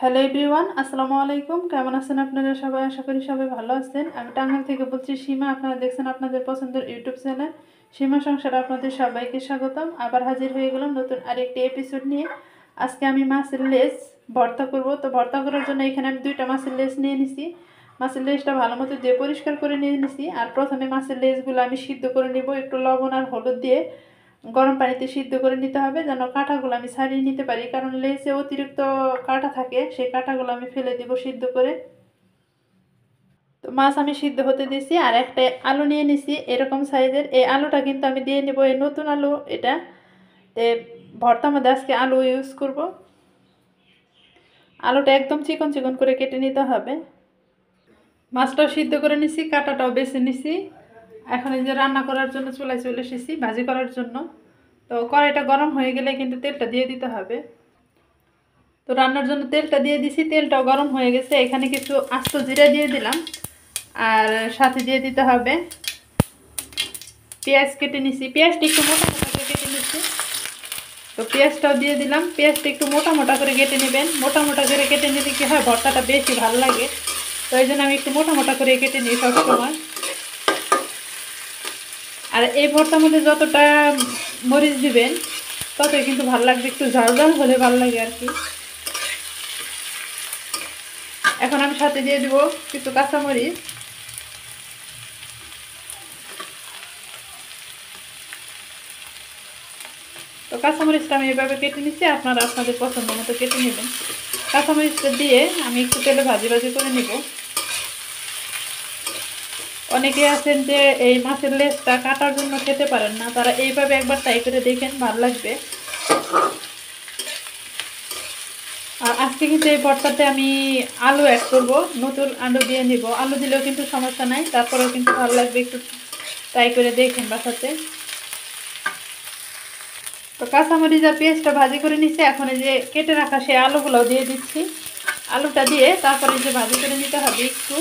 Hello everyone, আসসালামু আলাইকুম। কেমন আছেন আপনারা সবাই? আশা করি সবাই ভালো আছেন। আমি টাঙ্গাইল থেকে বলছি সীমা। আপনারা দেখছেন আপনাদের পছন্দের ইউটিউব চ্যানেল সীমা সংসার। আপনাদের সবাইকে স্বাগতম। আবার হাজির হয়ে গেলাম নতুন আরেকটি এপিসোড নিয়ে। আজকে আমি মাছের লেজ ভর্তা করব। তো ভর্তা করার জন্য এখানে আমি 2টা মাছের লেজ নিয়ে নিছি। মাছের লেজটা ভালো মতো দিয়ে পরিষ্কার করে নিয়ে নিছি। আর প্রথমে মাছের লেজগুলো আমি সিদ্ধ করে নিব একটু লবণ আর হলুদ দিয়ে। গরম পানিতে সিদ্ধ করে নিতে হবে যেন কাঁটাগুলো আমি ছাড়িয়ে নিতে পারি, কারণ লেজে অতিরিক্ত কাঁটা থাকে, সেই কাঁটাগুলো আমি ফেলে দিব সিদ্ধ করে। তো মাছ আমি সিদ্ধ হতে দিয়েছি। আর একটা আলু নিয়ে নিছি এরকম সাইজের। এই আলুটা কিন্তু আমি দিয়ে নিব, এই নতুন আলু এটা। তে ভর্তার মধ্যে আজকে আলু ইউজ করব। আলুটা একদম চিকন চিকন করে কেটে নিতে হবে। মাছটাও সিদ্ধ করে নিছি, কাঁটাটাও বেছে নিছি। এখন এই যে রান্না করার জন্য চুলায় চলে এসেছি ভাজি করার জন্য। তো কড়াইটা গরম হয়ে গেলে কিন্তু তেলটা দিয়ে দিতে হবে। তো রান্নার জন্য তেলটা দিয়ে দিছি, তেলটাও গরম হয়ে গেছে। এখানে কিছু আস্ত জিরা দিয়ে দিলাম। আর সাথে দিয়ে দিতে হবে পেঁয়াজ কেটে নিছি। পেঁয়াজটা একটু মোটা মোটা করে কেটে নিচ্ছি। তো পেঁয়াজটাও দিয়ে দিলাম। পেঁয়াজটা একটু মোটা মোটা করে কেটে নেবেন। মোটা মোটা করে কেটে নিলে কি হয়, ভর্তাটা বেশি ভালো লাগে। তো এই জন্য আমি একটু মোটা মোটা করে কেটে নিই সবসময়। আর এই ভর্তার মধ্যে যতটা মরিচ দিবেন ততই কিন্তু ভালো লাগবে, একটু ঝাল ঝাল হলে ভালো লাগে আর কি। এখন আমি সাথে দিয়ে দিব কিছু কাঁচামরিচ। তো কাঁচামরিচটা আমি এভাবে কেটে নিচ্ছি, আপনারা আপনাদের পছন্দ মতো কেটে নেবেন। কাঁচামরিচটা দিয়ে আমি একটু তেলে ভাজি ভাজি করে নিব। অনেকে আছেন যে এই মাছের লেজটা কাটার জন্য খেতে পারেন না, তারা এইভাবে একবার ট্রাই করে দেখেন, ভালো লাগবে। আর আজকে কিন্তু এই ভর্তাতে আমি আলু অ্যাড করব, নতুন আলু দিয়ে নিব। আলু দিলেও কিন্তু সমস্যা নাই, তারপরেও কিন্তু ভালো লাগবে, একটু ট্রাই করে দেখেন বাসাতে। তো কাঁচামরিচ আর পেঁয়াজটা ভাজি করে নিচ্ছি। এখন এই যে কেটে রাখা সেই আলুগুলোও দিয়ে দিচ্ছি। আলুটা দিয়ে তারপরে যে ভাজি করে নিতে হবে একটু।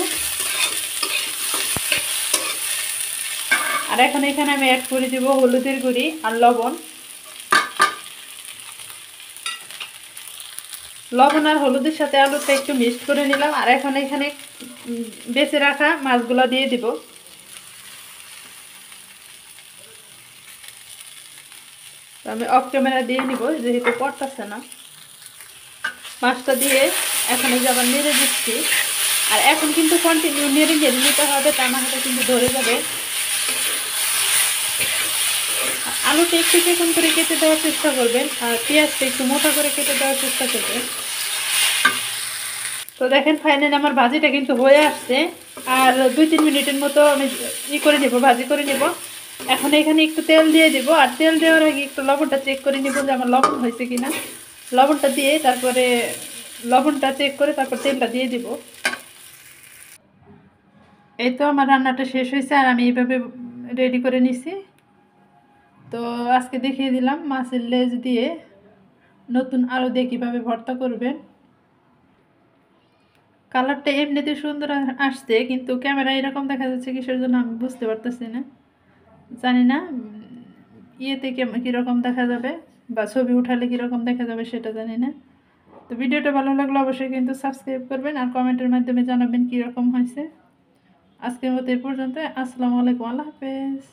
আর এখন এখানে আমি অ্যাড করে দিব হলুদের গুঁড়ি আর লবণ। লবণ আর হলুদের সাথে আলুটা একটু মিক্সড করে নিলাম। আর এখন এখানে বেছে রাখা মাছগুলো দিয়ে দিব। আমি অফ ক্যামেরা দিয়ে নিব যেহেতু পড়তেছে না। মাছটা দিয়ে এখন এই যে আবার নেড়ে দিচ্ছি। আর এখন কিন্তু কন্টিনিউ নেড়ে নেড়ে নিতে হবে, তা না হলে কিন্তু ধরে যাবে। আলুটা একটু চিকন করে কেটে দেওয়ার চেষ্টা করবেন, আর পেঁয়াজটা একটু মোটা করে কেটে দেওয়ার চেষ্টা করবেন। তো দেখেন ফাইনালি আমার ভাজিটা কিন্তু হয়ে আসছে। আর 2-3 মিনিটের মতো আমি করে নেব, ভাজি করে নেব। এখন এখানে একটু তেল দিয়ে দেবো। আর তেল দেওয়ার আগে একটু লবণটা চেক করে নেব যে আমার লবণ হয়েছে কিনা। লবণটা দিয়ে তারপরে লবণটা চেক করে তারপর তেলটা দিয়ে দিব। এই তো আমার রান্নাটা শেষ হয়েছে, আর আমি এইভাবে রেডি করে নিছি। তো আজকে দেখিয়ে দিলাম মাছের লেজ দিয়ে নতুন আলু দিয়ে কীভাবে ভর্তা করবেন। কালারটা এমনিতে সুন্দর আসছে, কিন্তু ক্যামেরা এরকম দেখা যাচ্ছে কিসের জন্য আমি বুঝতে পারতেছি না। জানি না ইয়েতে কীরকম দেখা যাবে, বা ছবি উঠালে কীরকম দেখা যাবে সেটা জানি না। তো ভিডিওটা ভালো লাগলে অবশ্যই কিন্তু সাবস্ক্রাইব করবেন আর কমেন্টের মাধ্যমে জানাবেন কীরকম হয়েছে। আজকের মতো এই পর্যন্ত। আসসালামু আলাইকুম, আল্লাহ হাফেজ।